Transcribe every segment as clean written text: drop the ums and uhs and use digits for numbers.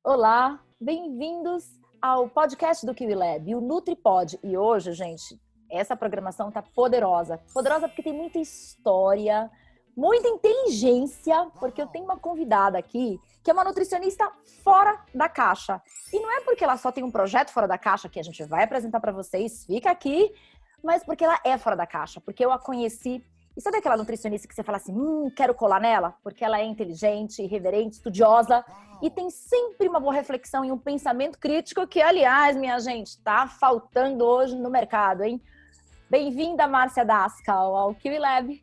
Olá, bem-vindos ao podcast do Kiwi Lab, o NutriPod. E hoje, gente, essa programação tá poderosa. Poderosa porque tem muita história, muita inteligência, porque eu tenho uma convidada aqui que é uma nutricionista fora da caixa. E não é porque ela só tem um projeto fora da caixa que a gente vai apresentar para vocês, fica aqui, mas porque ela é fora da caixa, porque eu a conheci. E sabe aquela nutricionista que você fala assim, quero colar nela? Porque ela é inteligente, irreverente, estudiosa e tem sempre uma boa reflexão e um pensamento crítico que, aliás, minha gente, tá faltando hoje no mercado, hein? Bem-vinda, Márcia Daskal, ao Kiwi Lab.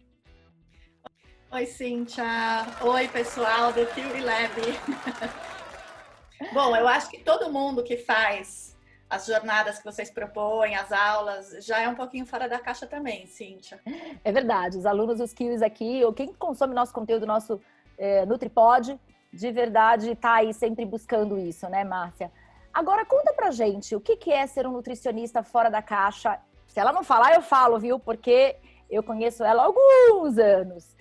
Oi, Cíntia. Oi, pessoal do Kiwi Lab. Bom, eu acho que todo mundo que faz as jornadas que vocês propõem, as aulas, já é um pouquinho fora da caixa também, Cíntia. É verdade, os alunos, os Kiwis aqui, ou quem consome nosso conteúdo, nosso NutriPod, de verdade tá aí sempre buscando isso, né, Márcia? Agora conta pra gente, o que é ser um nutricionista fora da caixa? Se ela não falar, eu falo, viu? Porque eu conheço ela há alguns anos.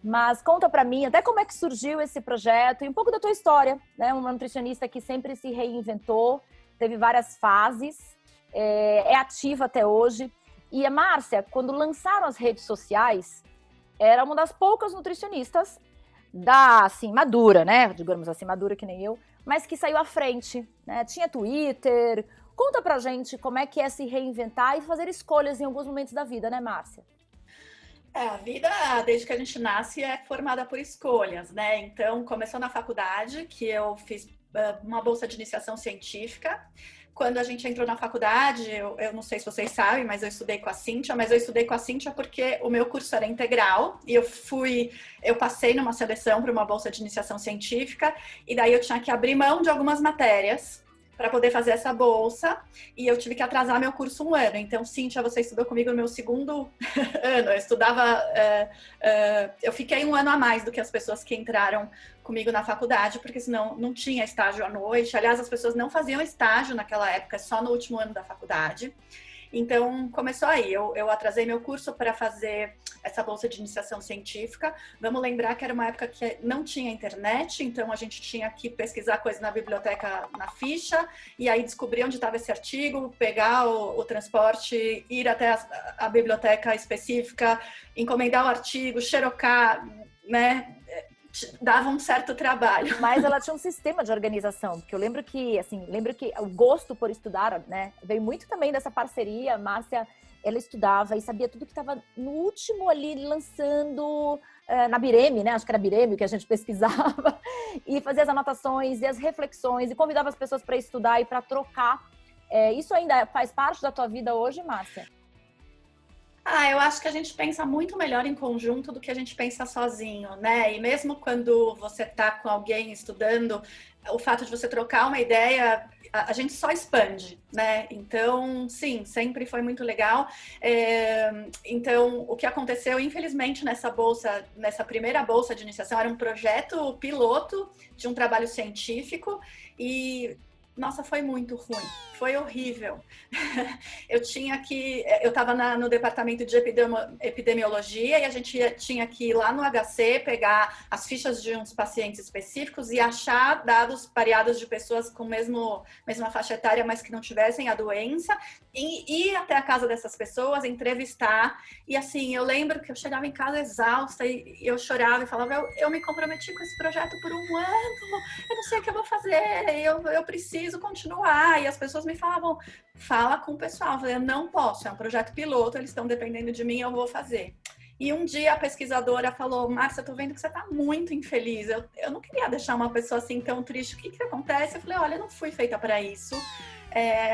Mas conta pra mim até como é que surgiu esse projeto e um pouco da tua história, né? Uma nutricionista que sempre se reinventou, teve várias fases, é ativa até hoje. E a Márcia, quando lançaram as redes sociais, era uma das poucas nutricionistas assim, madura, né? Digamos assim, madura que nem eu, mas que saiu à frente, né? Tinha Twitter. Conta pra gente como é que é se reinventar e fazer escolhas em alguns momentos da vida, né, Márcia? A vida, desde que a gente nasce, é formada por escolhas, né? Então, começou na faculdade, que eu fiz uma bolsa de iniciação científica. Quando a gente entrou na faculdade, eu não sei se vocês sabem, mas eu estudei com a Cíntia, porque o meu curso era integral e eu passei numa seleção para uma bolsa de iniciação científica e daí eu tinha que abrir mão de algumas matérias para poder fazer essa bolsa, e eu tive que atrasar meu curso um ano. Então, Cíntia, você estudou comigo no meu segundo ano. Eu fiquei um ano a mais do que as pessoas que entraram comigo na faculdade, porque senão não tinha estágio à noite. Aliás, as pessoas não faziam estágio naquela época, só no último ano da faculdade. Então, começou aí. Eu atrasei meu curso para fazer essa bolsa de iniciação científica. Vamos lembrar que era uma época que não tinha internet, então a gente tinha que pesquisar coisa na biblioteca, na ficha, e aí descobrir onde estava esse artigo, pegar o transporte, ir até a biblioteca específica, encomendar o artigo, xerocar, né? Dava um certo trabalho. Mas ela tinha um sistema de organização, porque eu lembro que o gosto por estudar, né, veio muito também dessa parceria. A Márcia, ela estudava e sabia tudo que estava no último ali lançando na Bireme, né? Acho que era Bireme que a gente pesquisava e fazia as anotações e as reflexões e convidava as pessoas para estudar e para trocar. Isso ainda faz parte da tua vida hoje, Márcia? Eu acho que a gente pensa muito melhor em conjunto do que a gente pensa sozinho, né? E mesmo quando você tá com alguém estudando, o fato de você trocar uma ideia, a gente só expande, né? Então, sim, sempre foi muito legal. Então, o que aconteceu, infelizmente, nessa primeira bolsa de iniciação, era um projeto piloto de um trabalho científico e nossa, foi muito ruim, foi horrível. Eu estava no departamento de epidemiologia e a gente tinha que ir lá no HC, pegar as fichas de uns pacientes específicos e achar dados pareados de pessoas com mesma faixa etária, mas que não tivessem a doença, e ir até a casa dessas pessoas, entrevistar. E assim, eu lembro que eu chegava em casa exausta e eu chorava e falava, eu me comprometi com esse projeto por um ano, eu não sei o que eu vou fazer, eu preciso continuar. E as pessoas me falavam, fala com o pessoal. Eu falei, eu não posso, é um projeto piloto, eles estão dependendo de mim, eu vou fazer. E um dia a pesquisadora falou, Márcia, eu tô vendo que você tá muito infeliz, eu não queria deixar uma pessoa assim tão triste, o que acontece? Eu falei, olha, eu não fui feita para isso,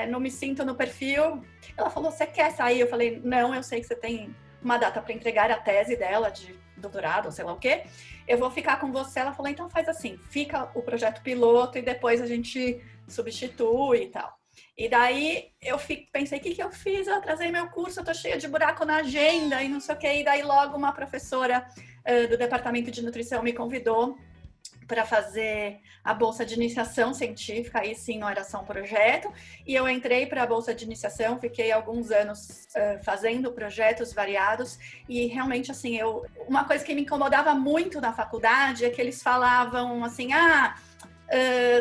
não me sinto no perfil. Ela falou, você quer sair? Eu falei, não, eu sei que você tem uma data para entregar a tese dela de doutorado, ou sei lá o quê, eu vou ficar com você. Ela falou, então faz assim, fica o projeto piloto e depois a gente substitui e tal. E daí eu pensei, o que eu fiz? Eu atrasei meu curso, eu tô cheia de buraco na agenda e não sei o quê. E daí logo uma professora do departamento de nutrição me convidou para fazer a bolsa de iniciação científica. Aí sim, não era só um projeto. E eu entrei para a bolsa de iniciação, fiquei alguns anos fazendo projetos variados. E realmente, assim, uma coisa que me incomodava muito na faculdade é que eles falavam assim,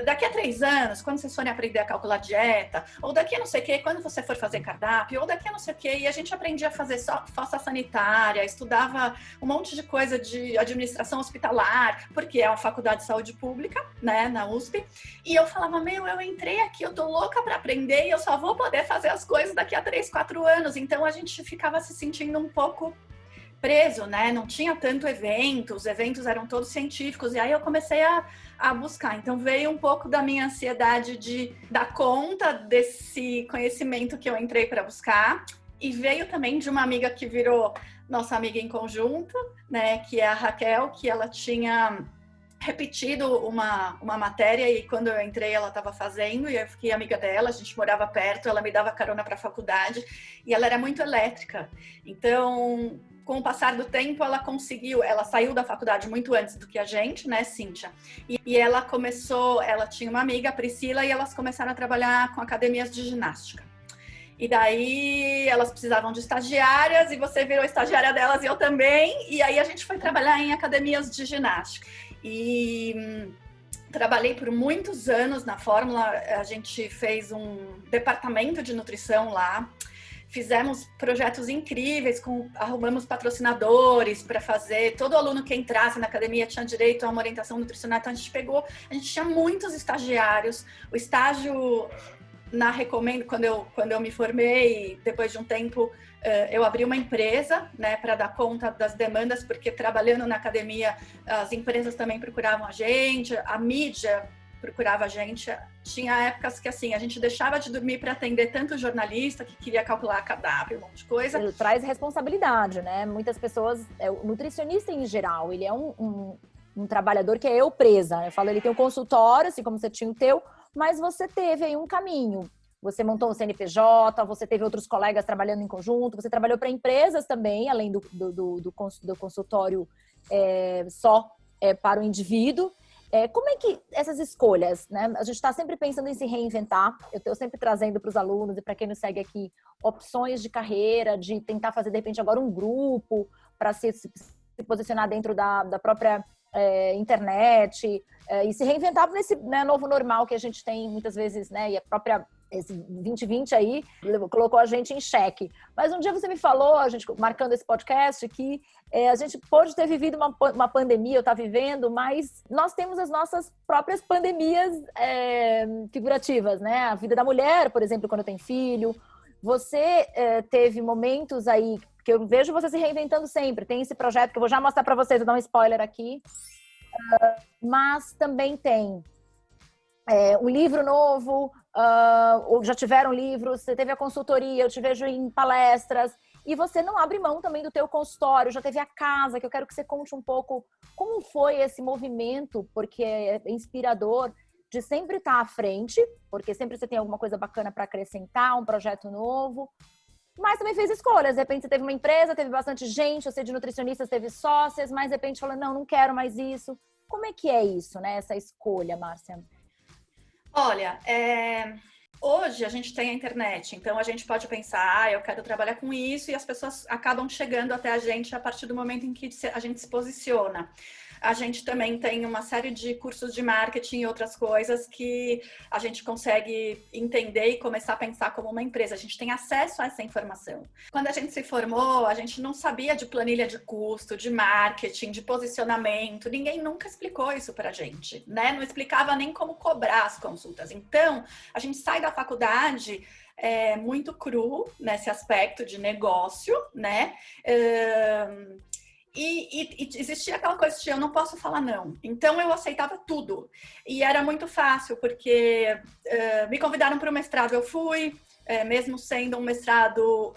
daqui a 3 anos, quando vocês forem aprender a calcular dieta, ou daqui a não sei o que, quando você for fazer cardápio, ou daqui a não sei o que, e a gente aprendia a fazer só fossa sanitária, estudava um monte de coisa de administração hospitalar, porque é uma faculdade de saúde pública, né, na USP, e eu falava, eu entrei aqui, eu tô louca para aprender e eu só vou poder fazer as coisas daqui a 3, 4 anos, então a gente ficava se sentindo um pouco preso, né? Não tinha tanto evento, os eventos eram todos científicos, e aí eu comecei a buscar. Então veio um pouco da minha ansiedade de dar conta desse conhecimento que eu entrei para buscar, e veio também de uma amiga que virou nossa amiga em conjunto, né? Que é a Raquel, que ela tinha repetido uma matéria e quando eu entrei ela estava fazendo e eu fiquei amiga dela, a gente morava perto, ela me dava carona para a faculdade e ela era muito elétrica. Então, com o passar do tempo, ela saiu da faculdade muito antes do que a gente, né, Cíntia? E ela tinha uma amiga, a Priscila, e elas começaram a trabalhar com academias de ginástica. E daí elas precisavam de estagiárias e você virou estagiária delas e eu também. E aí a gente foi trabalhar em academias de ginástica. E trabalhei por muitos anos na Fórmula, a gente fez um departamento de nutrição lá, fizemos projetos incríveis, arrumamos patrocinadores para fazer, todo aluno que entrasse na academia tinha direito a uma orientação nutricional, então a gente tinha muitos estagiários, o estágio na Recomendo, quando eu me formei, depois de um tempo, eu abri uma empresa, né, para dar conta das demandas, porque trabalhando na academia, as empresas também procuravam a gente, a mídia procurava a gente. Tinha épocas que, assim, a gente deixava de dormir para atender tanto jornalista que queria calcular cardápio, um monte de coisa. Ele traz responsabilidade, né? Muitas pessoas, o nutricionista em geral, ele é um trabalhador que é eu presa. Eu falo, ele tem um consultório, assim como você tinha o teu, mas você teve aí um caminho. Você montou um CNPJ, você teve outros colegas trabalhando em conjunto, você trabalhou para empresas também, além do consultório só para o indivíduo. Como é que essas escolhas, né? A gente está sempre pensando em se reinventar. Eu estou sempre trazendo para os alunos e para quem nos segue aqui opções de carreira, de tentar fazer, de repente, agora um grupo para se posicionar dentro da própria internet e se reinventar nesse, né, novo normal que a gente tem muitas vezes, né? E a própria esse 2020 aí colocou a gente em xeque. Mas um dia você me falou, a gente marcando esse podcast, que a gente pode ter vivido uma pandemia, eu estou vivendo, mas nós temos as nossas próprias pandemias figurativas, né? A vida da mulher, por exemplo, quando tem filho. Você teve momentos aí, que eu vejo você se reinventando sempre. Tem esse projeto que eu vou já mostrar para vocês, vou dar um spoiler aqui. Mas também tem um livro novo, ou já tiveram livros, você teve a consultoria, eu te vejo em palestras, e você não abre mão também do teu consultório, já teve a casa, que eu quero que você conte um pouco como foi esse movimento, porque é inspirador, de sempre estar à frente, porque sempre você tem alguma coisa bacana para acrescentar, um projeto novo, mas também fez escolhas. De repente você teve uma empresa, teve bastante gente, você de nutricionistas teve sócias, mas de repente falou, não quero mais isso. Como é que é isso, né? Essa escolha, Márcia? Olha, hoje a gente tem a internet, então a gente pode pensar, eu quero trabalhar com isso, e as pessoas acabam chegando até a gente a partir do momento em que a gente se posiciona. A gente também tem uma série de cursos de marketing e outras coisas que a gente consegue entender e começar a pensar como uma empresa. A gente tem acesso a essa informação. Quando a gente se formou, a gente não sabia de planilha de custo, de marketing, de posicionamento. Ninguém nunca explicou isso pra gente, né? Não explicava nem como cobrar as consultas. Então, a gente sai da faculdade muito cru nesse aspecto de negócio, né? E existia aquela coisa de eu não posso falar não. Então eu aceitava tudo. E era muito fácil, porque me convidaram para o mestrado, eu fui, mesmo sendo um mestrado,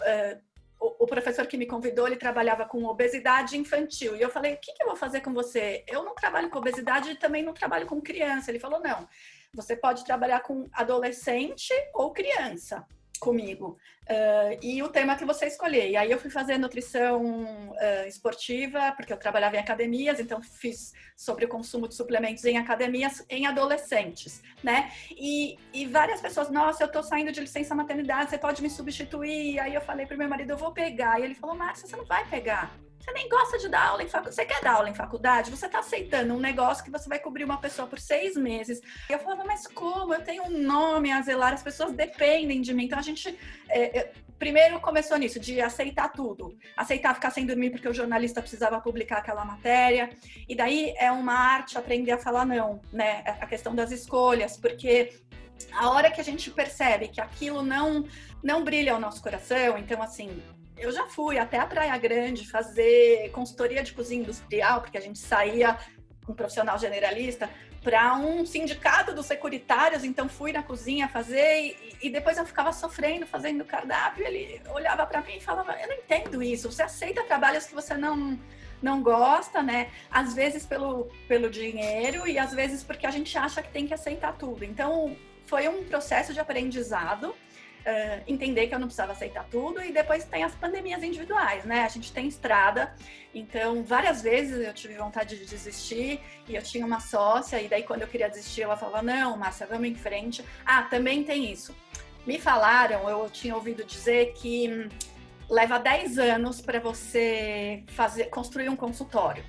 o professor que me convidou, ele trabalhava com obesidade infantil. E eu falei, o que eu vou fazer com você? Eu não trabalho com obesidade e também não trabalho com criança. Ele falou, não, você pode trabalhar com adolescente ou criança comigo. E o tema que você escolher. E aí eu fui fazer nutrição esportiva, porque eu trabalhava em academias, então fiz sobre o consumo de suplementos em academias em adolescentes, né? E várias pessoas, nossa, eu tô saindo de licença maternidade, você pode me substituir? E aí eu falei pro meu marido, eu vou pegar. E ele falou, Márcia, você não vai pegar. Você nem gosta de dar aula em faculdade. Você quer dar aula em faculdade? Você está aceitando um negócio que você vai cobrir uma pessoa por 6 meses. E eu falava, mas como? Eu tenho um nome a zelar, as pessoas dependem de mim. Então a gente primeiro começou nisso, de aceitar tudo. Aceitar ficar sem dormir porque o jornalista precisava publicar aquela matéria. E daí é uma arte aprender a falar não, né? A questão das escolhas, porque a hora que a gente percebe que aquilo não brilha ao nosso coração, então assim, eu já fui até a Praia Grande fazer consultoria de cozinha industrial, porque a gente saía, um profissional generalista, para um sindicato dos securitários, então fui na cozinha fazer e depois eu ficava sofrendo fazendo cardápio, ele olhava para mim e falava, eu não entendo isso, você aceita trabalhos que você não gosta, né? Às vezes pelo dinheiro e às vezes porque a gente acha que tem que aceitar tudo. Então, foi um processo de aprendizado, entender que eu não precisava aceitar tudo, e depois tem as pandemias individuais, né? A gente tem estrada, então várias vezes eu tive vontade de desistir e eu tinha uma sócia, e daí quando eu queria desistir ela falava, não, Márcia, vamos em frente. Ah, também tem isso. Me falaram, eu tinha ouvido dizer que leva 10 anos para você construir um consultório.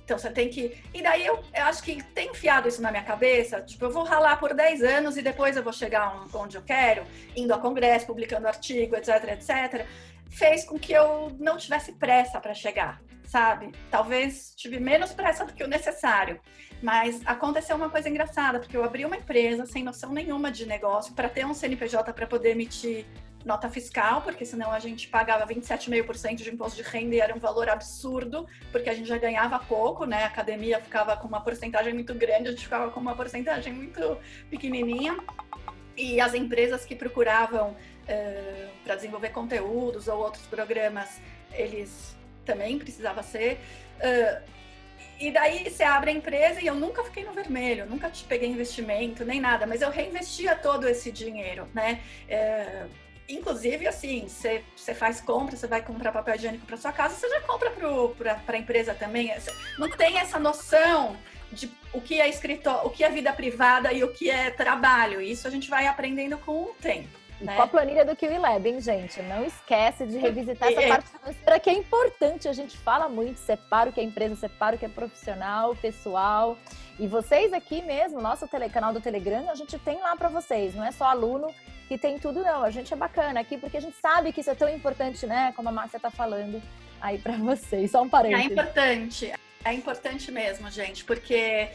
Então, você tem que... E daí, eu acho que tem enfiado isso na minha cabeça. Tipo, eu vou ralar por 10 anos e depois eu vou chegar onde eu quero, indo a congresso, publicando artigo, etc, etc. Fez com que eu não tivesse pressa para chegar, sabe? Talvez tive menos pressa do que o necessário. Mas aconteceu uma coisa engraçada, porque eu abri uma empresa sem noção nenhuma de negócio para ter um CNPJ para poder emitir nota fiscal, porque senão a gente pagava 27,5% de imposto de renda e era um valor absurdo, porque a gente já ganhava pouco, né? A academia ficava com uma porcentagem muito grande, a gente ficava com uma porcentagem muito pequenininha. E as empresas que procuravam para desenvolver conteúdos ou outros programas, eles também precisavam ser... E daí você abre a empresa e eu nunca fiquei no vermelho, nunca peguei investimento, nem nada, mas eu reinvestia todo esse dinheiro, né? Inclusive, assim, você faz compra, você vai comprar papel higiênico para sua casa, você já compra para a empresa também. Não tem essa noção de o que é escritório, o que é vida privada e o que é trabalho. Isso a gente vai aprendendo com o tempo. E né? com a planilha do QILab, hein, gente? Não esquece de revisitar essa parte financeira que é importante. A gente fala muito, separa o que é empresa, separa o que é profissional, pessoal. E vocês aqui mesmo, nosso canal do Telegram, a gente tem lá para vocês. Não é só aluno que tem tudo, não. A gente é bacana aqui porque a gente sabe que isso é tão importante, né? Como a Márcia tá falando aí para vocês. Só um parênteses. É importante mesmo, gente, porque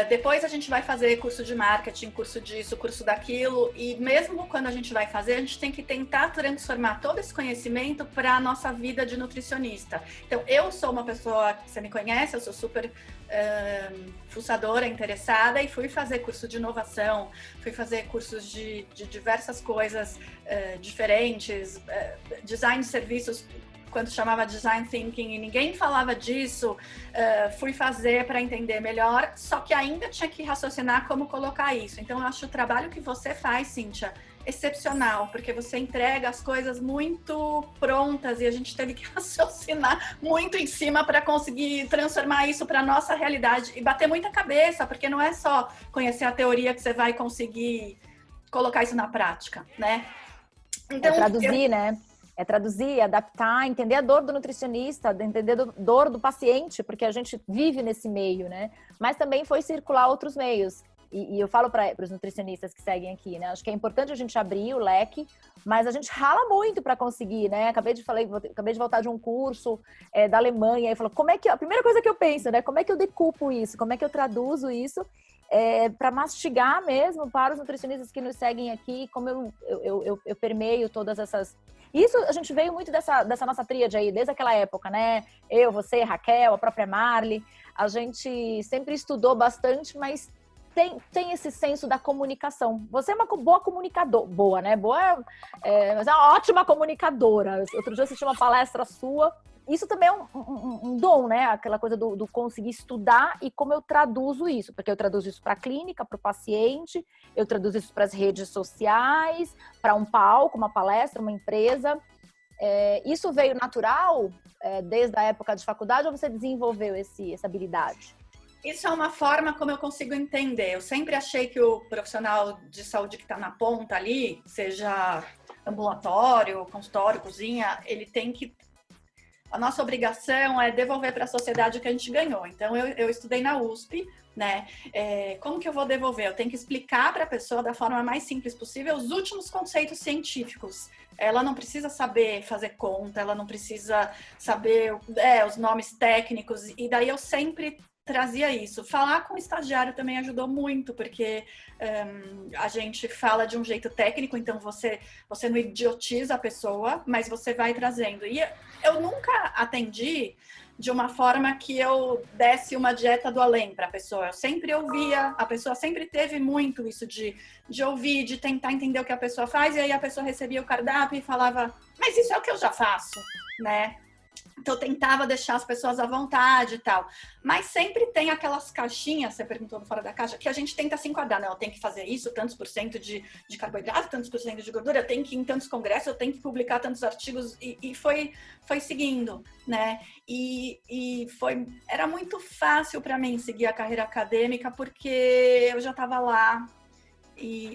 depois a gente vai fazer curso de marketing, curso disso, curso daquilo, e mesmo quando a gente vai fazer, a gente tem que tentar transformar todo esse conhecimento para a nossa vida de nutricionista. Então, eu sou uma pessoa, você me conhece, eu sou super fuçadora, interessada, e fui fazer curso de inovação, fui fazer cursos de diversas coisas diferentes, design de serviços, quando chamava Design Thinking, e ninguém falava disso, fui fazer para entender melhor, só que ainda tinha que raciocinar como colocar isso. Então, eu acho o trabalho que você faz, Cíntia, excepcional, porque você entrega as coisas muito prontas e a gente teve que raciocinar muito em cima para conseguir transformar isso para a nossa realidade e bater muita cabeça, porque não é só conhecer a teoria que você vai conseguir colocar isso na prática, né? Então, traduzir, né? É traduzir, adaptar, entender a dor do nutricionista, entender a dor do paciente, porque a gente vive nesse meio, né? Mas também foi circular outros meios. E eu falo para os nutricionistas que seguem aqui, né? Acho que é importante a gente abrir o leque, mas a gente rala muito para conseguir, né? Acabei de voltar de um curso da Alemanha e falou, como é que... A primeira coisa que eu penso, né? Como é que eu decupo isso? Como é que eu traduzo isso para mastigar mesmo para os nutricionistas que nos seguem aqui? Como eu permeio todas essas... Isso a gente veio muito dessa nossa tríade aí, desde aquela época, né? Eu, você, Raquel, a própria Marli. A gente sempre estudou bastante, mas tem esse senso da comunicação. Você é uma boa comunicadora, boa, né? Mas é uma ótima comunicadora. Outro dia eu assisti uma palestra sua. Isso também é um dom, né? Aquela coisa do conseguir estudar e como eu traduzo isso. Porque eu traduzo isso para a clínica, para o paciente, eu traduzo isso para as redes sociais, para um palco, uma palestra, uma empresa. Isso veio natural desde a época de faculdade ou você desenvolveu essa habilidade? Isso é uma forma como eu consigo entender. Eu sempre achei que o profissional de saúde que está na ponta ali, seja ambulatório, consultório, cozinha, ele tem que a nossa obrigação é devolver para a sociedade o que a gente ganhou. Então, eu estudei na USP, né? Como que eu vou devolver? Eu tenho que explicar para a pessoa da forma mais simples possível os últimos conceitos científicos. Ela não precisa saber fazer conta, ela não precisa saber os nomes técnicos, e daí eu sempre trazia isso. Falar com o estagiário também ajudou muito, porque a gente fala de um jeito técnico, então você não idiotiza a pessoa, mas você vai trazendo. E eu nunca atendi de uma forma que eu desse uma dieta do além para a pessoa. Eu sempre ouvia, a pessoa sempre teve muito isso de ouvir, de tentar entender o que a pessoa faz, e aí a pessoa recebia o cardápio e falava, mas isso é o que eu já faço, né? Então, eu tentava deixar as pessoas à vontade e tal. Mas sempre tem aquelas caixinhas, você perguntou no Fora da Caixa, que a gente tenta se enquadrar, né? Eu tenho que fazer isso, tantos por cento de carboidrato, tantos por cento de gordura, eu tenho que ir em tantos congressos, eu tenho que publicar tantos artigos. E foi seguindo, né? Era muito fácil para mim seguir a carreira acadêmica, porque eu já estava lá.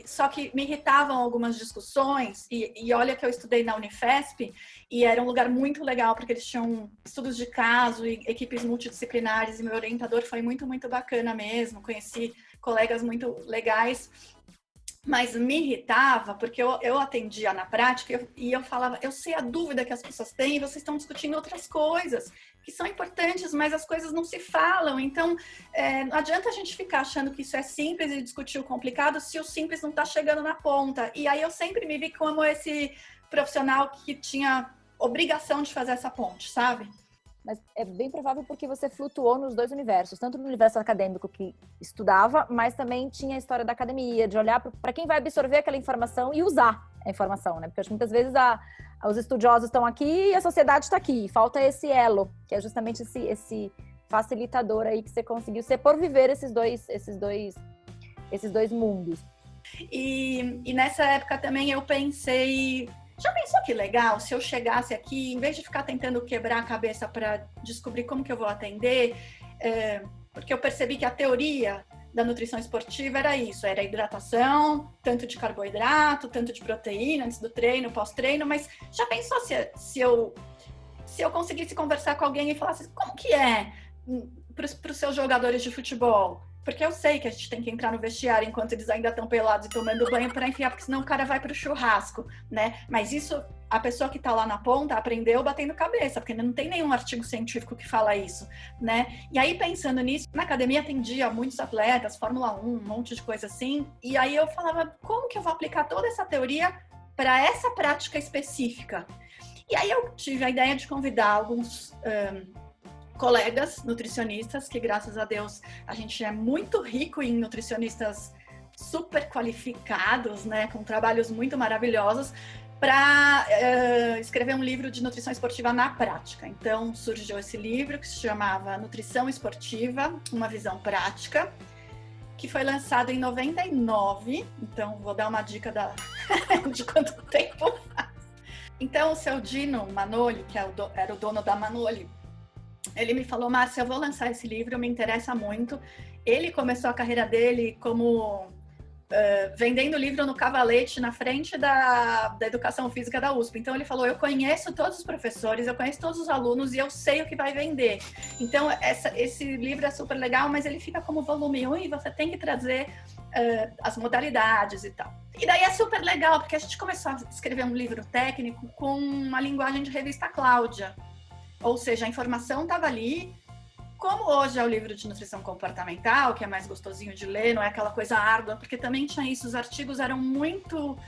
Só que me irritavam algumas discussões, e olha que eu estudei na Unifesp, e era um lugar muito legal, porque eles tinham estudos de caso e equipes multidisciplinares, e meu orientador foi muito, muito bacana mesmo, conheci colegas muito legais, mas me irritava, porque eu atendia na prática e eu falava, eu sei a dúvida que as pessoas têm, e vocês estão discutindo outras coisas, que são importantes, mas as coisas não se falam. Então, não adianta a gente ficar achando que isso é simples e discutir o complicado se o simples não está chegando na ponta. E aí eu sempre me vi como esse profissional que tinha obrigação de fazer essa ponte, sabe? Mas é bem provável porque você flutuou nos dois universos, tanto no universo acadêmico que estudava, mas também tinha a história da academia, de olhar para quem vai absorver aquela informação e usar a informação, né? Porque acho que muitas vezes os estudiosos estão aqui e a sociedade está aqui. Falta esse elo, que é justamente esse facilitador aí que você conseguiu ser por viver esses dois mundos. E nessa época também eu pensei, já pensou que legal se eu chegasse aqui, em vez de ficar tentando quebrar a cabeça para descobrir como que eu vou atender, porque eu percebi que a teoria da nutrição esportiva era isso, era hidratação, tanto de carboidrato, tanto de proteína, antes do treino, pós-treino, mas já pensou se eu conseguisse conversar com alguém e falasse, como que é para os seus jogadores de futebol? Porque eu sei que a gente tem que entrar no vestiário enquanto eles ainda estão pelados e tomando banho para enfiar, porque senão o cara vai para o churrasco, né? Mas isso, a pessoa que está lá na ponta aprendeu batendo cabeça, porque não tem nenhum artigo científico que fala isso, né? E aí, pensando nisso, na academia atendia muitos atletas, Fórmula 1, um monte de coisa assim, e aí eu falava, como que eu vou aplicar toda essa teoria para essa prática específica? E aí eu tive a ideia de convidar alguns colegas nutricionistas, que graças a Deus a gente é muito rico em nutricionistas super qualificados, né, com trabalhos muito maravilhosos, para escrever um livro de nutrição esportiva na prática. Então surgiu esse livro que se chamava Nutrição Esportiva, uma visão prática, que foi lançado em 99, então vou dar uma dica de quanto tempo faz. Então o seu Dino Manoli, que era o dono da Manoli, ele me falou, Márcia, eu vou lançar esse livro, me interessa muito. Ele começou a carreira dele como vendendo livro no cavalete na frente da educação física da USP. Então ele falou, eu conheço todos os professores, eu conheço todos os alunos e eu sei o que vai vender. Então esse livro é super legal, mas ele fica como volume 1 e você tem que trazer as modalidades e tal. E daí é super legal, porque a gente começou a escrever um livro técnico com uma linguagem de revista Cláudia. Ou seja, a informação estava ali, como hoje é o livro de nutrição comportamental, que é mais gostosinho de ler, não é aquela coisa árdua, porque também tinha isso, os artigos eram muito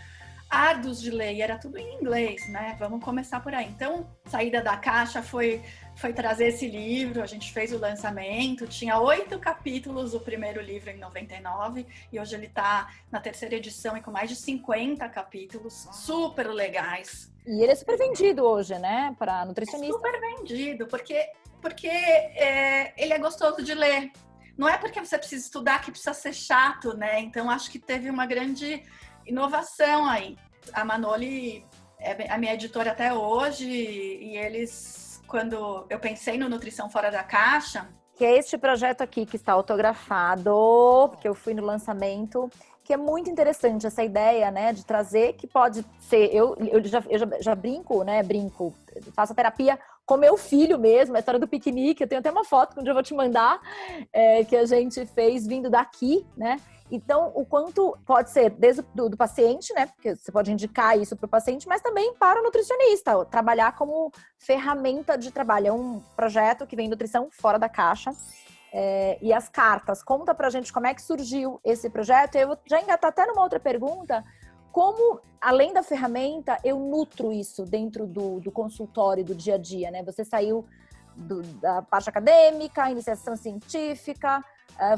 árduos de ler e era tudo em inglês, né? Vamos começar por aí. Então, saída da caixa foi trazer esse livro, a gente fez o lançamento, tinha 8 capítulos o primeiro livro em 99 e hoje ele está na 3ª edição e com mais de 50 capítulos, super legais. E ele é super vendido hoje, né, para nutricionista. É super vendido, porque ele é gostoso de ler. Não é porque você precisa estudar que precisa ser chato, né? Então, acho que teve uma grande inovação aí. A Manoli é a minha editora até hoje e eles, quando eu pensei no Nutrição Fora da Caixa... Que é este projeto aqui que está autografado, porque eu fui no lançamento, que é muito interessante essa ideia, né, de trazer, que pode ser, eu já brinco, né, faço a terapia com meu filho mesmo, a história do piquenique, eu tenho até uma foto que um dia eu vou te mandar, que a gente fez vindo daqui, né, então o quanto pode ser desde do paciente, né, porque você pode indicar isso para o paciente, mas também para o nutricionista, trabalhar como ferramenta de trabalho, é um projeto que vem nutrição fora da caixa. E as cartas, conta pra gente como é que surgiu esse projeto. Eu vou já engatar até numa outra pergunta, como, além da ferramenta, eu nutro isso dentro do consultório, do dia a dia, né? Você saiu da parte acadêmica, iniciação científica,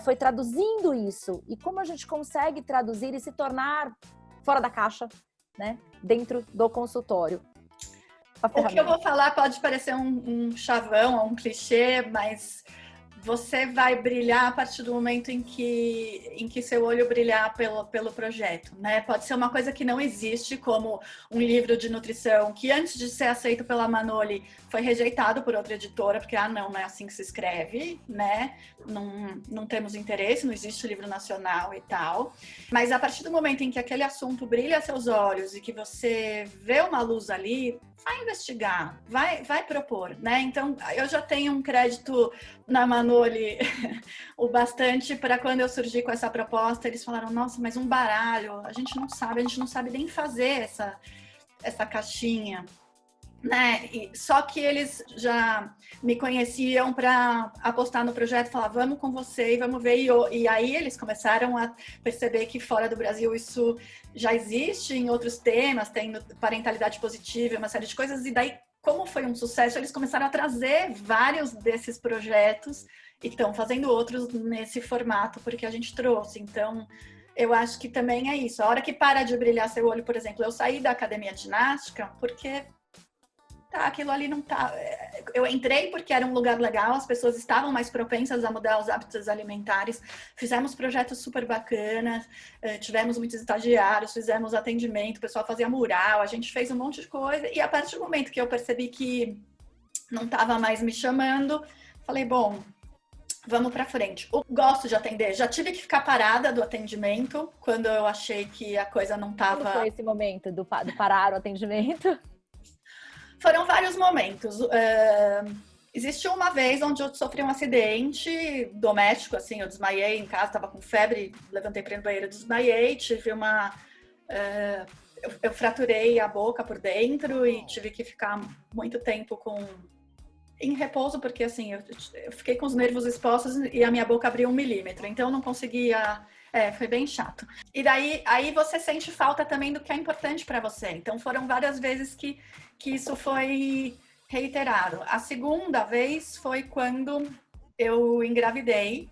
foi traduzindo isso. E como a gente consegue traduzir e se tornar fora da caixa, né? Dentro do consultório. O que eu vou falar pode parecer um chavão, um clichê, mas você vai brilhar a partir do momento em que seu olho brilhar pelo projeto, né? Pode ser uma coisa que não existe, como um livro de nutrição que antes de ser aceito pela Manoli foi rejeitado por outra editora, porque, não é assim que se escreve, né? Não temos interesse, não existe livro nacional e tal. Mas a partir do momento em que aquele assunto brilha a seus olhos e que você vê uma luz ali, vai investigar, vai propor, né? Então, eu já tenho um crédito na Manoli o bastante para quando eu surgi com essa proposta, eles falaram, nossa, mas um baralho, a gente não sabe nem fazer essa caixinha, né? Só que eles já me conheciam para apostar no projeto, falar, vamos com você e vamos ver. E aí eles começaram a perceber que fora do Brasil isso já existe em outros temas, tem parentalidade positiva, uma série de coisas. E daí, como foi um sucesso, eles começaram a trazer vários desses projetos e estão fazendo outros nesse formato, porque a gente trouxe. Então, eu acho que também é isso. A hora que para de brilhar seu olho, por exemplo, eu saí da academia de ginástica porque aquilo ali não tá. Eu entrei porque era um lugar legal, as pessoas estavam mais propensas a mudar os hábitos alimentares. Fizemos projetos super bacanas, tivemos muitos estagiários, fizemos atendimento, o pessoal fazia mural, a gente fez um monte de coisa. E a partir do momento que eu percebi que não estava mais me chamando, falei, bom, vamos para frente. Eu gosto de atender, já tive que ficar parada do atendimento quando eu achei que a coisa não estava. Como foi esse momento do parar o atendimento? Foram vários momentos. Existiu uma vez onde eu sofri um acidente doméstico, assim, eu desmaiei em casa, estava com febre, levantei para ir no banheiro, desmaiei, tive uma... eu fraturei a boca por dentro e tive que ficar muito tempo em repouso, porque assim, eu fiquei com os nervos expostos e a minha boca abriu 1 milímetro, então eu não conseguia... foi bem chato. E daí, aí você sente falta também do que é importante para você. Então foram várias vezes que isso foi reiterado. A segunda vez foi quando eu engravidei.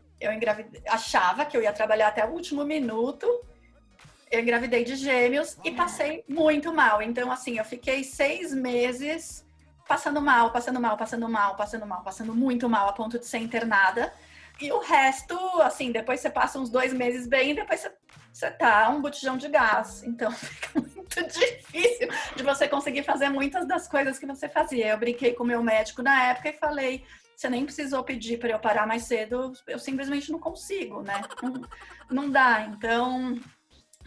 Achava que eu ia trabalhar até o último minuto. Eu engravidei de gêmeos e passei muito mal. Então, assim, eu fiquei 6 meses passando muito mal, a ponto de ser internada. E o resto, assim, depois você passa uns 2 meses bem e depois você tá um botijão de gás. Então fica muito difícil de você conseguir fazer muitas das coisas que você fazia. Eu brinquei com o meu médico na época e falei, você nem precisou pedir para eu parar mais cedo, eu simplesmente não consigo, né? Não dá. Então,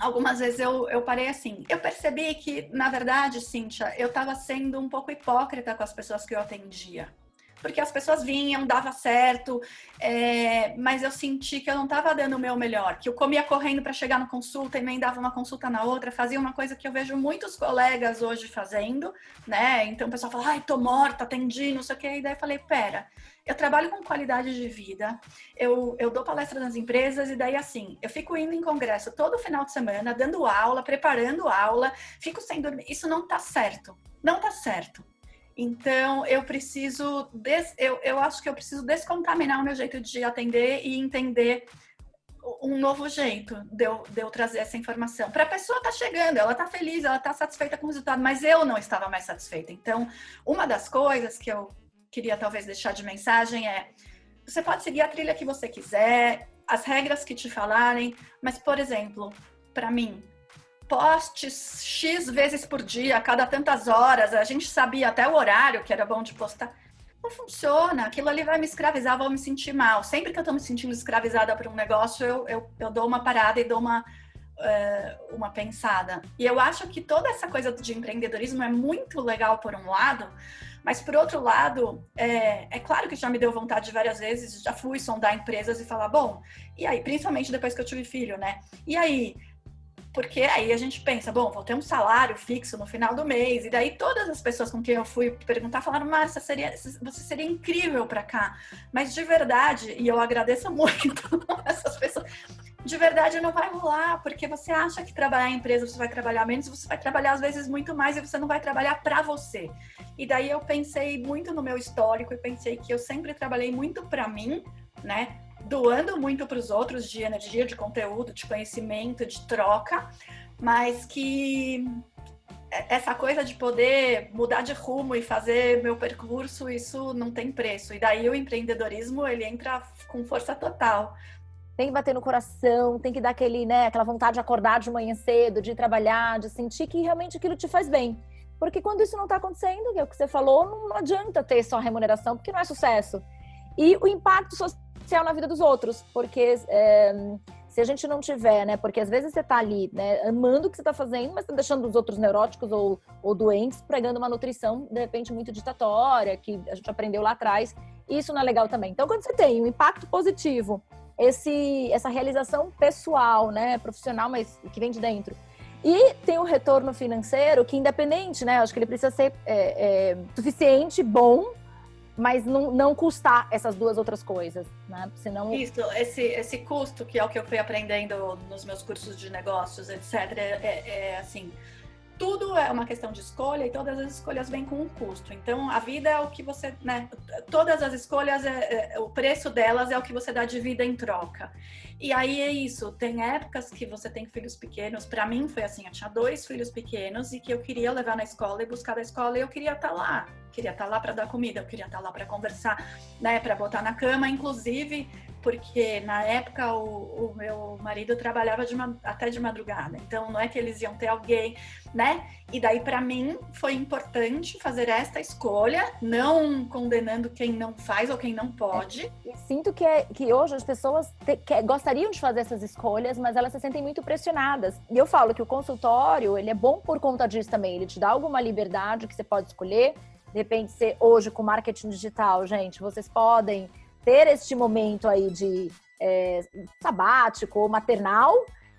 algumas vezes eu parei assim. Eu percebi que, na verdade, Cíntia, eu estava sendo um pouco hipócrita com as pessoas que eu atendia. Porque as pessoas vinham, dava certo, mas eu senti que eu não estava dando o meu melhor, que eu comia correndo para chegar na consulta, emendava uma consulta na outra, fazia uma coisa que eu vejo muitos colegas hoje fazendo, né? Então o pessoal fala, ai, tô morta, atendi, não sei o quê. E daí eu falei, pera, eu trabalho com qualidade de vida, eu dou palestra nas empresas e daí assim, eu fico indo em congresso todo final de semana, dando aula, preparando aula, fico sem dormir. Isso não tá certo, não tá certo. Então, eu acho que eu preciso descontaminar o meu jeito de atender e entender um novo jeito de eu trazer essa informação. Para a pessoa tá chegando, ela tá feliz, ela tá satisfeita com o resultado, mas eu não estava mais satisfeita. Então, uma das coisas que eu queria talvez deixar de mensagem é, você pode seguir a trilha que você quiser, as regras que te falarem, mas, por exemplo, para mim, poste X vezes por dia, a cada tantas horas, a gente sabia até o horário que era bom de postar. Não funciona, aquilo ali vai me escravizar, eu vou me sentir mal. Sempre que eu tô me sentindo escravizada por um negócio, eu dou uma parada e dou uma pensada. E eu acho que toda essa coisa de empreendedorismo é muito legal por um lado, mas por outro lado, é claro que já me deu vontade várias vezes, já fui sondar empresas e falar, bom, e aí, principalmente depois que eu tive filho, né? E aí? Porque aí a gente pensa, bom, vou ter um salário fixo no final do mês. E daí todas as pessoas com quem eu fui perguntar falaram, Márcia, você seria incrível para cá. Mas de verdade, e eu agradeço muito essas pessoas, de verdade não vai rolar, porque você acha que trabalhar em empresa você vai trabalhar menos, você vai trabalhar às vezes muito mais e você não vai trabalhar para você. E daí eu pensei muito no meu histórico e pensei que eu sempre trabalhei muito para mim, né? Doando muito para os outros de energia, de conteúdo, de conhecimento, de troca, mas que essa coisa de poder mudar de rumo e fazer meu percurso, isso não tem preço. E daí o empreendedorismo, ele entra com força total. Tem que bater no coração, tem que dar aquela vontade de acordar de manhã cedo, de trabalhar, de sentir que realmente aquilo te faz bem. Porque quando isso não está acontecendo, que é o que você falou, não adianta ter só remuneração, porque não é sucesso. E o impacto social na vida dos outros, porque se a gente não tiver, né, porque às vezes você tá ali, né, amando o que você tá fazendo, mas tá deixando os outros neuróticos ou doentes, pregando uma nutrição, de repente, muito ditatória, que a gente aprendeu lá atrás, e isso não é legal também. Então, quando você tem um impacto positivo, essa realização pessoal, né, profissional, mas que vem de dentro, e tem um retorno financeiro que, independente, né, acho que ele precisa ser suficiente, bom, mas não custar essas duas outras coisas, né? Senão... Isso, esse custo, que é o que eu fui aprendendo nos meus cursos de negócios, etc., assim, tudo é uma questão de escolha e todas as escolhas vêm com um custo. Então, a vida é o que você, né? Todas as escolhas, o preço delas é o que você dá de vida em troca. E aí é isso, tem épocas que você tem filhos pequenos, para mim foi assim, eu tinha 2 filhos pequenos e que eu queria levar na escola e buscar da escola e eu queria estar lá para dar comida, eu queria estar lá para conversar, né, para botar na cama, inclusive porque na época o meu marido trabalhava até de madrugada, então não é que eles iam ter alguém, né? E daí para mim foi importante fazer esta escolha, não condenando quem não faz ou quem não pode. E sinto que hoje as pessoas gostariam de fazer essas escolhas, mas elas se sentem muito pressionadas. E eu falo que o consultório, ele é bom por conta disso também, ele te dá alguma liberdade que você pode escolher. De repente, hoje com marketing digital, gente, vocês podem ter este momento aí de sabático ou maternal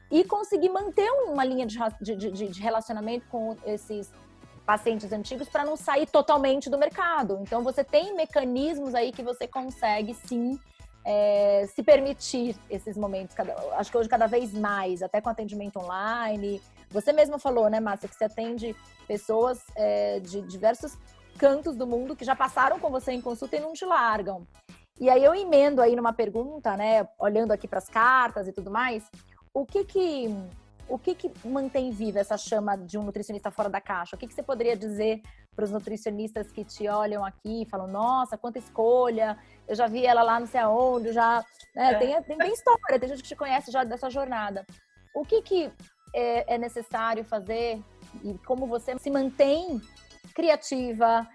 e conseguir manter uma linha de relacionamento com esses pacientes antigos para não sair totalmente do mercado. Então, você tem mecanismos aí que você consegue, sim, se permitir esses momentos. Acho que hoje cada vez mais, até com atendimento online. Você mesma falou, né, Márcia, que você atende pessoas de diversos cantos do mundo que já passaram com você em consulta e não te largam. E aí eu emendo aí numa pergunta, né, olhando aqui para as cartas e tudo mais, o que mantém viva essa chama de um nutricionista fora da caixa? O que você poderia dizer para os nutricionistas que te olham aqui e falam, nossa, quanta escolha, eu já vi ela lá não sei aonde, já, né, tem história, tem gente que te conhece já dessa jornada. O que é necessário fazer e como você se mantém criativa,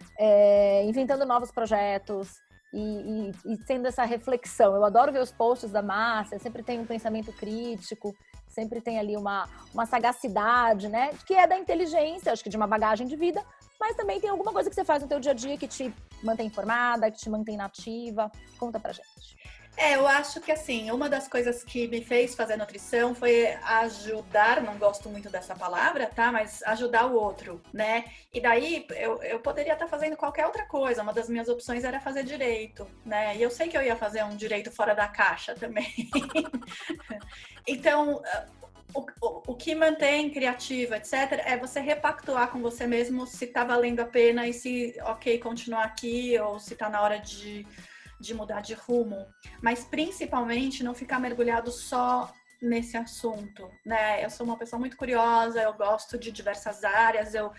inventando novos projetos e tendo essa reflexão? Eu adoro ver os posts da Márcia, sempre tem um pensamento crítico, sempre tem ali uma sagacidade, né? Que é da inteligência, acho que de uma bagagem de vida, mas também tem alguma coisa que você faz no teu dia a dia que te mantém informada, que te mantém nativa. Conta pra gente. Eu acho que assim, uma das coisas que me fez fazer nutrição foi ajudar, não gosto muito dessa palavra, tá? Mas ajudar o outro, né? E daí eu poderia estar fazendo qualquer outra coisa, uma das minhas opções era fazer direito, né? E eu sei que eu ia fazer um direito fora da caixa também. Então, o que mantém criativa, etc., é você repactuar com você mesmo se tá valendo a pena e se, ok, continuar aqui ou se tá na hora de mudar de rumo, mas principalmente não ficar mergulhado só nesse assunto, né? Eu sou uma pessoa muito curiosa, eu gosto de diversas áreas, eu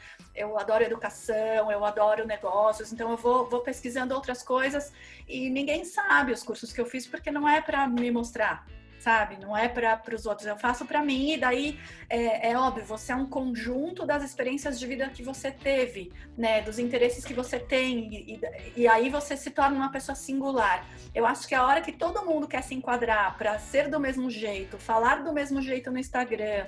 adoro educação, eu adoro negócios, então eu vou pesquisando outras coisas e ninguém sabe os cursos que eu fiz porque não é para me mostrar, sabe? Não é para os outros, eu faço para mim. E daí, é óbvio, você é um conjunto das experiências de vida que você teve, né? Dos interesses que você tem, e aí você se torna uma pessoa singular. Eu acho que a hora que todo mundo quer se enquadrar para ser do mesmo jeito, falar do mesmo jeito no Instagram,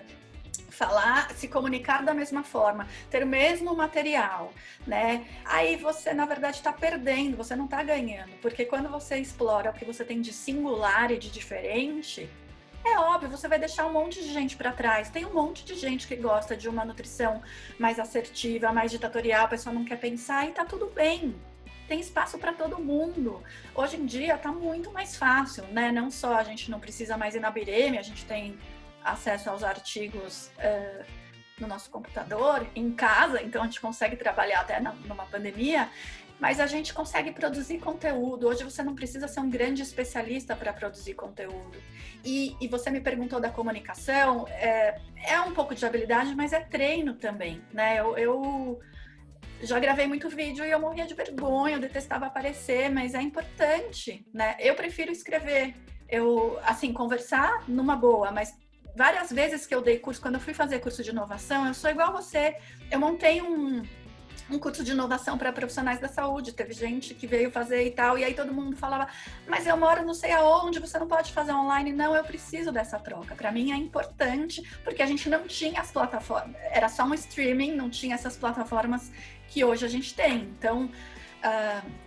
falar, se comunicar da mesma forma, ter o mesmo material, né? Aí você, na verdade, está perdendo, você não está ganhando, porque quando você explora o que você tem de singular e de diferente, é óbvio, você vai deixar um monte de gente para trás. Tem um monte de gente que gosta de uma nutrição mais assertiva, mais ditatorial, a pessoa não quer pensar e tá tudo bem. Tem espaço para todo mundo. Hoje em dia tá muito mais fácil, né? Não só a gente não precisa mais ir na Bireme, a gente tem acesso aos artigos no nosso computador, em casa, então a gente consegue trabalhar até numa pandemia, mas a gente consegue produzir conteúdo. Hoje você não precisa ser um grande especialista para produzir conteúdo. E você me perguntou da comunicação, é um pouco de habilidade, mas é treino também, né? Eu já gravei muito vídeo e eu morria de vergonha, eu detestava aparecer, mas é importante, né? Eu prefiro escrever, assim, conversar numa boa, mas várias vezes que eu dei curso, quando eu fui fazer curso de inovação, eu sou igual você, eu montei um curso de inovação para profissionais da saúde, teve gente que veio fazer e tal, e aí todo mundo falava, mas eu moro não sei aonde, você não pode fazer online. Não, eu preciso dessa troca, para mim é importante, porque a gente não tinha as plataformas, era só um streaming, não tinha essas plataformas que hoje a gente tem, então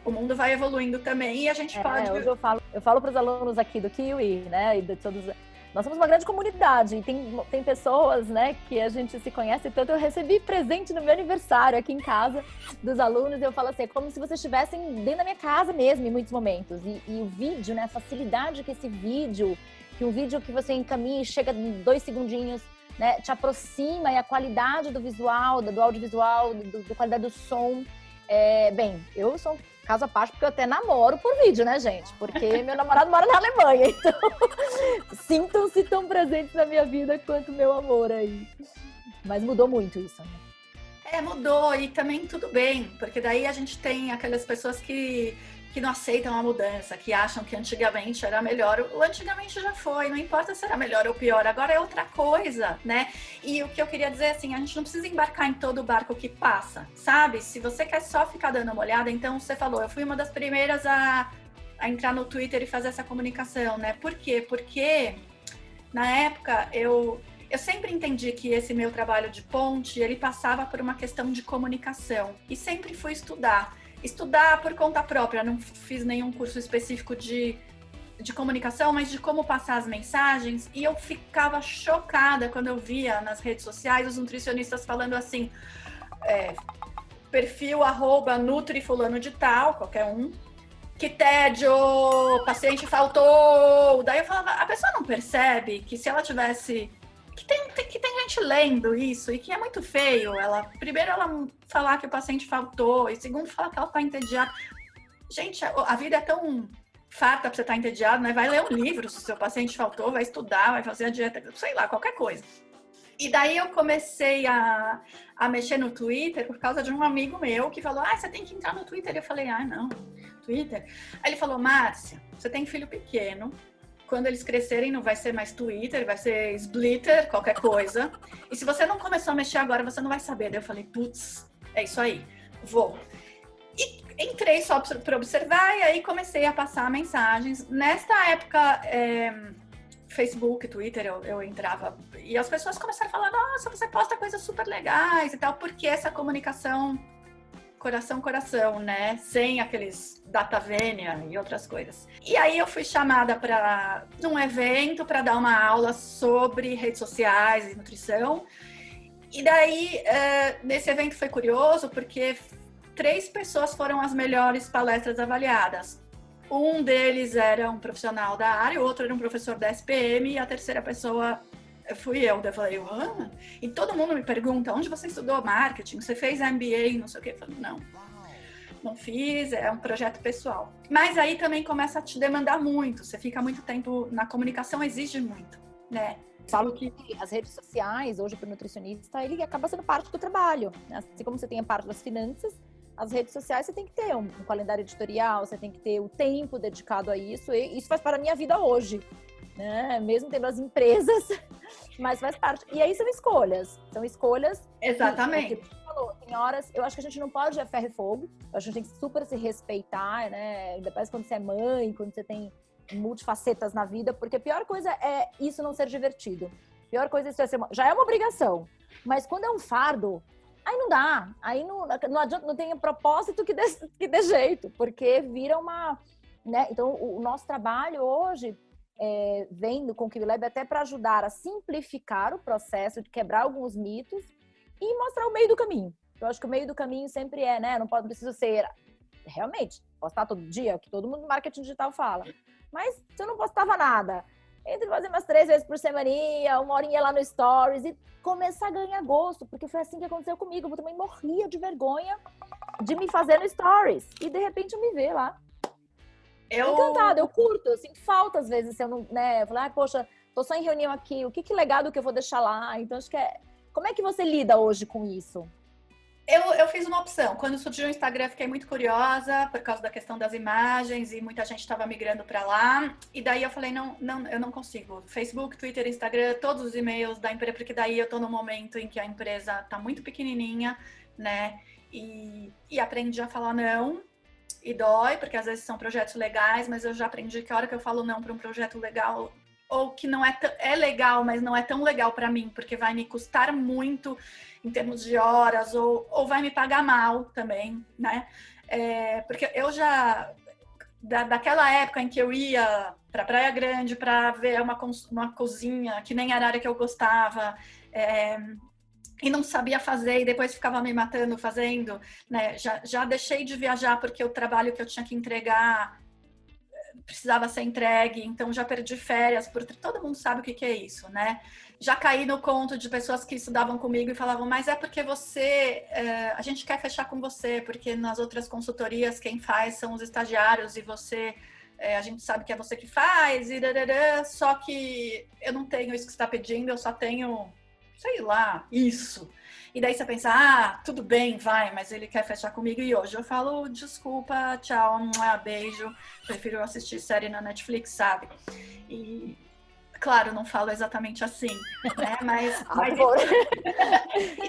o mundo vai evoluindo também e a gente pode... Hoje eu falo para os alunos aqui do Kiwi, né, e de todos... Nós somos uma grande comunidade e tem pessoas, né, que a gente se conhece tanto. Eu recebi presente no meu aniversário aqui em casa dos alunos e eu falo assim, é como se vocês estivessem dentro da minha casa mesmo em muitos momentos. E o vídeo, né, a facilidade que esse vídeo, que um vídeo que você encaminha e chega em 2 segundinhos, né, te aproxima, e a qualidade do visual, do audiovisual, da qualidade do som. Bem, eu sou caso à parte, porque eu até namoro por vídeo, né, gente? Porque meu namorado mora na Alemanha, então sintam-se tão presentes na minha vida quanto meu amor aí. Mas mudou muito isso, né? Mudou, e também tudo bem, porque daí a gente tem aquelas pessoas que não aceitam a mudança, que acham que antigamente era melhor. O antigamente já foi, não importa se era melhor ou pior, agora é outra coisa, né? E o que eu queria dizer, assim, a gente não precisa embarcar em todo barco que passa, sabe? Se você quer só ficar dando uma olhada, então você falou, eu fui uma das primeiras a entrar no Twitter e fazer essa comunicação, né? Por quê? Porque na época eu sempre entendi que esse meu trabalho de ponte, ele passava por uma questão de comunicação, e sempre fui estudar por conta própria, não fiz nenhum curso específico de comunicação, mas de como passar as mensagens, e eu ficava chocada quando eu via nas redes sociais os nutricionistas falando assim, perfil @nutrifulano de tal, qualquer um, que tédio, paciente faltou. Daí eu falava, a pessoa não percebe que se ela tivesse... Que tem gente lendo isso e que é muito feio. Primeiro, ela falar que o paciente faltou, e segundo, falar que ela está entediada. Gente, a vida é tão farta para você estar entediado, né? Vai ler um livro se o seu paciente faltou, vai estudar, vai fazer a dieta, sei lá, qualquer coisa. E daí eu comecei a mexer no Twitter por causa de um amigo meu que falou, você tem que entrar no Twitter. Eu falei, não, Twitter? Aí ele falou, Márcia, você tem filho pequeno, quando eles crescerem não vai ser mais Twitter, vai ser Splitter, qualquer coisa. E se você não começou a mexer agora, você não vai saber. Daí eu falei, putz, é isso aí, vou. E entrei só para observar e aí comecei a passar mensagens. Nesta época, Facebook, Twitter, eu entrava e as pessoas começaram a falar, nossa, você posta coisas super legais e tal, porque essa comunicação coração, né? Sem aqueles data vênia e outras coisas. E aí eu fui chamada para um evento para dar uma aula sobre redes sociais e nutrição. E daí, nesse evento foi curioso, porque 3 pessoas foram as melhores palestras avaliadas. Um deles era um profissional da área, o outro era um professor da SPM, e a terceira pessoa fui eu. Daí eu falei, e todo mundo me pergunta, onde você estudou marketing? Você fez MBA, não sei o quê? Eu falei, não fiz, é um projeto pessoal. Mas aí também começa a te demandar muito, você fica muito tempo na comunicação, exige muito, né? Falo que as redes sociais, hoje para o nutricionista, ele acaba sendo parte do trabalho. Assim como você tem a parte das finanças, as redes sociais você tem que ter um calendário editorial, você tem que ter o tempo dedicado a isso, e isso faz para a minha vida hoje. né? Mesmo tendo as empresas, mas faz parte. E aí são escolhas. Exatamente. Que você falou, tem horas, eu acho que a gente não pode ir a ferro e fogo, a gente tem que super se respeitar, né? Depois quando você é mãe, quando você tem multifacetas na vida, porque a pior coisa é isso não ser divertido. A pior coisa é isso já é uma obrigação, mas quando é um fardo, aí não dá, aí não adianta, não tem propósito que dê jeito, porque vira uma, né? Então o nosso trabalho hoje vem com o KiwiLab até para ajudar a simplificar o processo, de quebrar alguns mitos e mostrar o meio do caminho. Eu acho que o meio do caminho sempre né? Não preciso ser, realmente, postar todo dia, que todo mundo no marketing digital fala. Mas se eu não postava nada, entre fazer umas 3 vezes por semaninha, 1 horinha lá no Stories e começar a ganhar gosto, porque foi assim que aconteceu comigo. Eu também morria de vergonha de me fazer no Stories. E de repente eu me ver lá. Encantada, eu curto, eu sinto falta às vezes, se eu não, né? Eu falo, poxa, tô só em reunião aqui, o que legado que eu vou deixar lá? Então acho que como é que você lida hoje com isso? Eu fiz uma opção. Quando surgiu o Instagram, fiquei muito curiosa por causa da questão das imagens e muita gente estava migrando para lá. E daí eu falei, não, eu não consigo. Facebook, Twitter, Instagram, todos os e-mails da empresa, porque daí eu estou no momento em que a empresa está muito pequenininha, né? E aprendi a falar não. E dói, porque às vezes são projetos legais, mas eu já aprendi que a hora que eu falo não para um projeto legal, ou que não é legal, mas não é tão legal para mim, porque vai me custar muito em termos de horas, ou vai me pagar mal também, né? Porque eu já, daquela época em que eu ia para Praia Grande para ver uma cozinha, que nem era a área que eu gostava, e não sabia fazer, e depois ficava me matando fazendo, né? Já deixei de viajar porque o trabalho que eu tinha que entregar precisava ser entregue, então já perdi férias, todo mundo sabe o que é isso, né? Já caí no conto de pessoas que estudavam comigo e falavam, mas é porque a gente quer fechar com você, porque nas outras consultorias quem faz são os estagiários e você, a gente sabe que é você que faz, só que eu não tenho isso que você está pedindo, eu só tenho, sei lá, isso. E daí você pensa, tudo bem, vai, mas ele quer fechar comigo. E hoje eu falo, desculpa, tchau, beijo, prefiro assistir série na Netflix, sabe? E, claro, não falo exatamente assim, né? Mas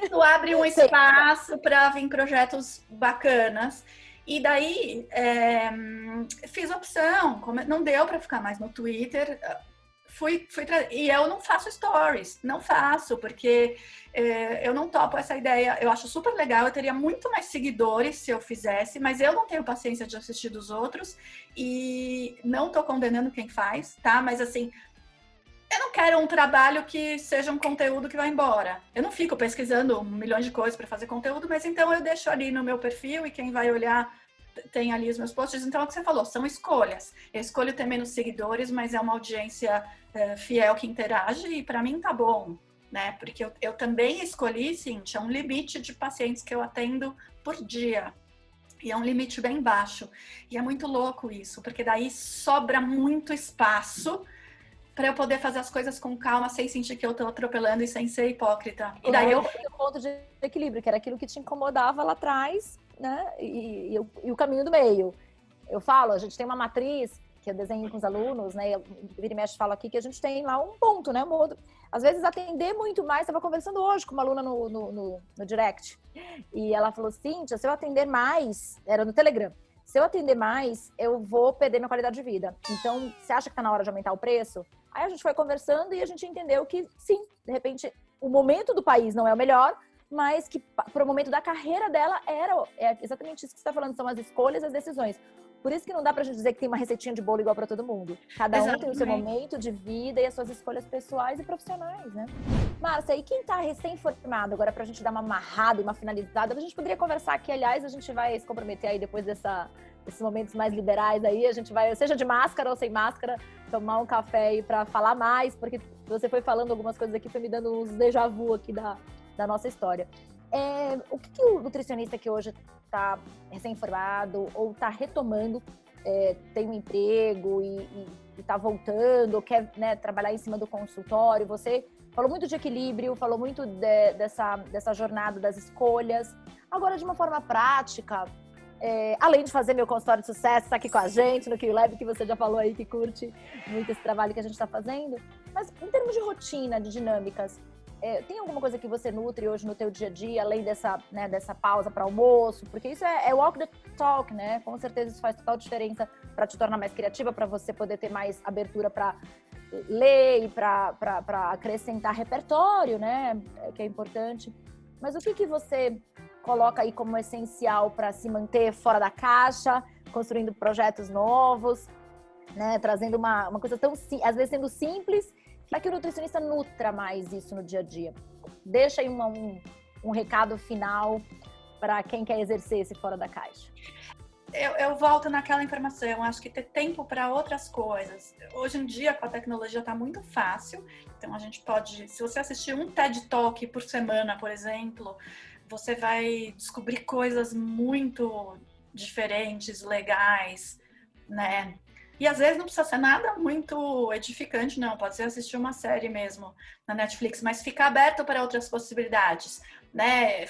isso abre um espaço para vir projetos bacanas. E daí, fiz opção, não deu para ficar mais no Twitter, e eu não faço stories, não faço, porque eu não topo essa ideia. Eu acho super legal, eu teria muito mais seguidores se eu fizesse, mas eu não tenho paciência de assistir dos outros e não tô condenando quem faz, tá? Mas assim, eu não quero um trabalho que seja um conteúdo que vai embora. Eu não fico pesquisando milhões de coisas para fazer conteúdo, mas então eu deixo ali no meu perfil e quem vai olhar tem ali os meus posts. Então é o que você falou, são escolhas. Eu escolho ter menos seguidores, mas é uma audiência fiel que interage e para mim tá bom, né? Porque eu também escolhi, Cíntia, um limite de pacientes que eu atendo por dia. E é um limite bem baixo. E é muito louco isso, porque daí sobra muito espaço para eu poder fazer as coisas com calma, sem sentir que eu tô atropelando e sem ser hipócrita. E daí o ponto de equilíbrio, que era aquilo que te incomodava lá atrás, né? E o caminho do meio. Eu falo, a gente tem uma matriz que eu desenho com os alunos, né? Eu vira e mexe falo aqui que a gente tem lá um ponto, né? Um outro. Às vezes atender muito mais. Estava conversando hoje com uma aluna no direct e ela falou: Cíntia, se eu atender mais, era no Telegram. Se eu atender mais, eu vou perder minha qualidade de vida. Então, você acha que está na hora de aumentar o preço? Aí a gente foi conversando e a gente entendeu que sim, de repente o momento do país não é o melhor, mas que para o momento da carreira dela é exatamente isso que você está falando, são as escolhas, as decisões. Por isso que não dá pra gente dizer que tem uma receitinha de bolo igual para todo mundo. Cada um tem o seu momento de vida e as suas escolhas pessoais e profissionais, né? Márcia, e quem tá recém-formado, agora pra gente dar uma amarrada e uma finalizada, a gente poderia conversar aqui, aliás, a gente vai se comprometer aí depois desses momentos mais liberais aí, a gente vai, seja de máscara ou sem máscara, tomar um café aí pra falar mais, porque você foi falando algumas coisas aqui, foi me dando uns déjà vu aqui da nossa história. O que o nutricionista que hoje está recém-formado ou está retomando, tem um emprego e está voltando, ou quer, né, trabalhar em cima do consultório? Você falou muito de equilíbrio, falou muito dessa jornada das escolhas. Agora, de uma forma prática, Além de fazer meu consultório de sucesso, tá aqui com a gente no QLab, que você já falou aí que curte muito esse trabalho que a gente está fazendo. Mas em termos de rotina, de dinâmicas, tem alguma coisa que você nutre hoje no teu dia a dia, além dessa pausa para almoço? Porque isso é walk the talk, né? Com certeza isso faz total diferença para te tornar mais criativa, para você poder ter mais abertura para ler e para acrescentar repertório, né? Que é importante. Mas o que você coloca aí como essencial para se manter fora da caixa, construindo projetos novos, né? Trazendo uma coisa tão, às vezes sendo simples, para que o nutricionista nutra mais isso no dia a dia. Deixa aí um recado final para quem quer exercer esse fora da caixa. Eu volto naquela informação, acho que ter tempo para outras coisas. Hoje em dia, com a tecnologia, está muito fácil. Então, a gente pode... Se você assistir um TED Talk por semana, por exemplo, você vai descobrir coisas muito diferentes, legais, né? E às vezes não precisa ser nada muito edificante, não. Pode ser assistir uma série mesmo na Netflix, mas ficar aberto para outras possibilidades, né?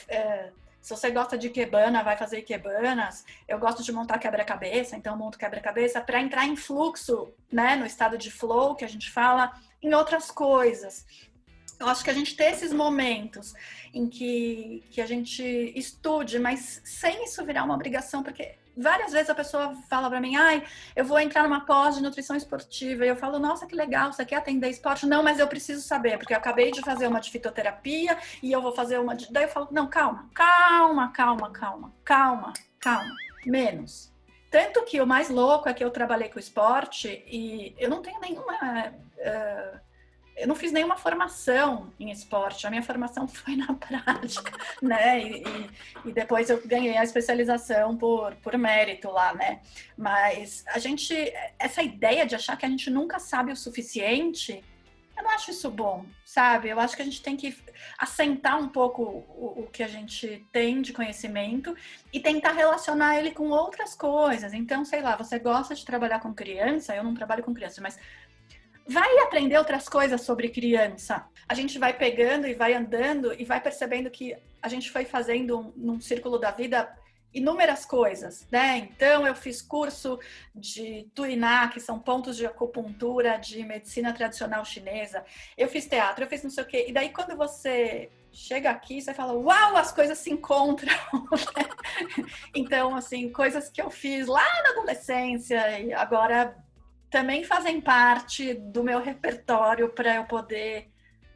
Se você gosta de ikebana, vai fazer ikebanas. Eu gosto de montar quebra-cabeça, então eu monto quebra-cabeça para entrar em fluxo, né? No estado de flow, que a gente fala, em outras coisas. Eu acho que a gente ter esses momentos em que a gente estude, mas sem isso virar uma obrigação, porque várias vezes a pessoa fala para mim, eu vou entrar numa pós de nutrição esportiva. E eu falo, nossa, que legal, você quer atender esporte? Não, mas eu preciso saber, porque eu acabei de fazer uma de fitoterapia e eu vou fazer uma de... Daí eu falo, não, calma, menos. Tanto que o mais louco é que eu trabalhei com esporte e eu não tenho nenhuma... Eu não fiz nenhuma formação em esporte, a minha formação foi na prática, né? E depois eu ganhei a especialização por mérito lá, né? Mas essa ideia de achar que a gente nunca sabe o suficiente, eu não acho isso bom, sabe? Eu acho que a gente tem que assentar um pouco o que a gente tem de conhecimento e tentar relacionar ele com outras coisas. Então, sei lá, você gosta de trabalhar com criança, eu não trabalho com criança, mas vai aprender outras coisas sobre criança. A gente vai pegando e vai andando e vai percebendo que a gente foi fazendo num círculo da vida inúmeras coisas, né? Então, eu fiz curso de Tuiná, que são pontos de acupuntura de medicina tradicional chinesa. Eu fiz teatro, eu fiz não sei o quê. E daí, quando você chega aqui, você fala, uau, as coisas se encontram. Então, assim, coisas que eu fiz lá na adolescência e agora também fazem parte do meu repertório para eu poder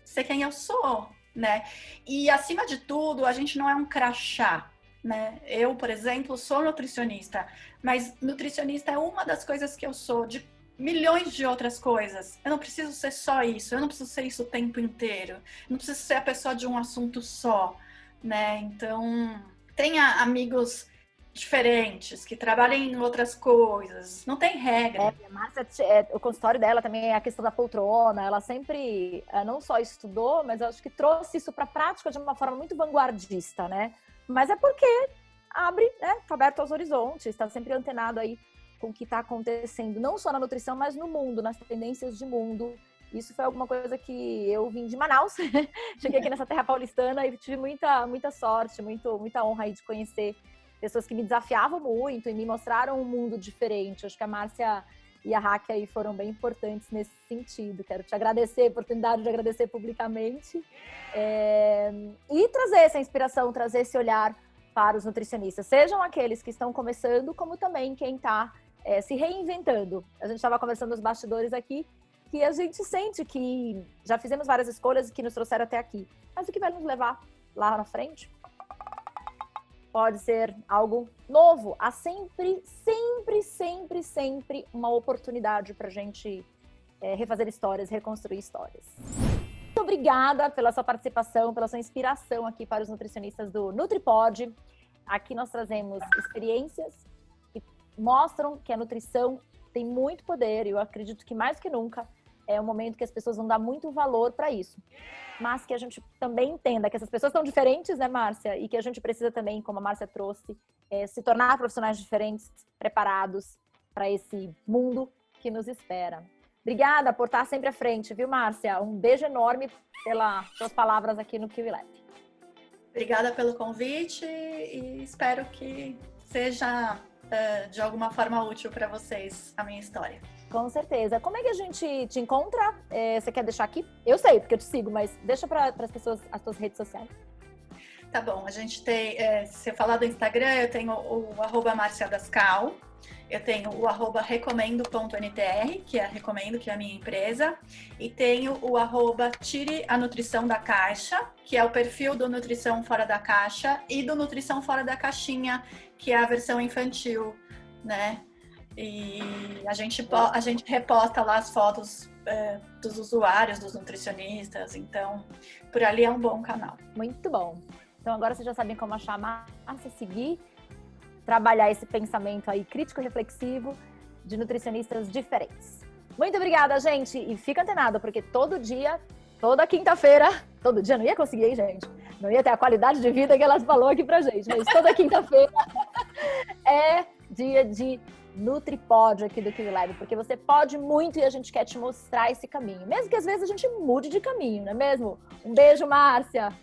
ser quem eu sou, né? E, acima de tudo, a gente não é um crachá, né? Eu, por exemplo, sou nutricionista, mas nutricionista é uma das coisas que eu sou, de milhões de outras coisas. Eu não preciso ser só isso, eu não preciso ser isso o tempo inteiro, eu não preciso ser a pessoa de um assunto só, né? Então, tenha amigos diferentes, que trabalhem em outras coisas. Não tem regra. A Márcia, o consultório dela também é a questão da poltrona. Ela sempre não só estudou, mas eu acho que trouxe isso para a prática de uma forma muito vanguardista, né? Mas é porque abre, né? Tá aberto aos horizontes, está sempre antenado aí com o que está acontecendo, não só na nutrição, mas no mundo, nas tendências de mundo. Isso foi alguma coisa que eu vim de Manaus, cheguei aqui nessa terra paulistana e tive muita sorte, muita honra aí de conhecer pessoas que me desafiavam muito e me mostraram um mundo diferente. Acho que a Márcia e a Raquel aí foram bem importantes nesse sentido. Quero te agradecer, a oportunidade de agradecer publicamente e trazer essa inspiração, trazer esse olhar para os nutricionistas, sejam aqueles que estão começando, como também quem está se reinventando. A gente estava conversando nos bastidores aqui, que a gente sente que já fizemos várias escolhas que nos trouxeram até aqui, mas o que vai nos levar lá na frente pode ser algo novo. Há sempre uma oportunidade para a gente refazer histórias, reconstruir histórias. Muito obrigada pela sua participação, pela sua inspiração aqui para os nutricionistas do NutriPod. Aqui nós trazemos experiências que mostram que a nutrição tem muito poder e eu acredito que mais que nunca é um momento que as pessoas vão dar muito valor para isso. Mas que a gente também entenda que essas pessoas são diferentes, né, Márcia? E que a gente precisa também, como a Márcia trouxe, se tornar profissionais diferentes, preparados para esse mundo que nos espera. Obrigada por estar sempre à frente, viu, Márcia? Um beijo enorme pelas suas palavras aqui no QLab. Obrigada pelo convite e espero que seja de alguma forma útil para vocês a minha história. Com certeza. Como é que a gente te encontra? Você quer deixar aqui? Eu sei, porque eu te sigo, mas deixa para as pessoas as suas redes sociais. Tá bom, a gente tem, se eu falar do Instagram, eu tenho o @marciadascal, eu tenho o @recomendo.ntr, que é Recomendo, que é a minha empresa, e tenho o @tire a nutrição da caixa, que é o perfil do Nutrição Fora da Caixa, e do Nutrição Fora da Caixinha, que é a versão infantil, né? E a gente reposta lá as fotos dos usuários, dos nutricionistas, então por ali é um bom canal. Muito bom. Então agora vocês já sabem como achar a Márcia, seguir, trabalhar esse pensamento aí crítico reflexivo de nutricionistas diferentes. Muito obrigada, gente, e fica antenado, porque todo dia, toda quinta-feira, todo dia não ia conseguir, hein, gente? Não ia ter a qualidade de vida que ela falou aqui pra gente, mas toda quinta-feira é dia de NutriPod aqui do Kiwi Live, porque você pode muito e a gente quer te mostrar esse caminho, mesmo que às vezes a gente mude de caminho, não é mesmo? Um beijo, Márcia!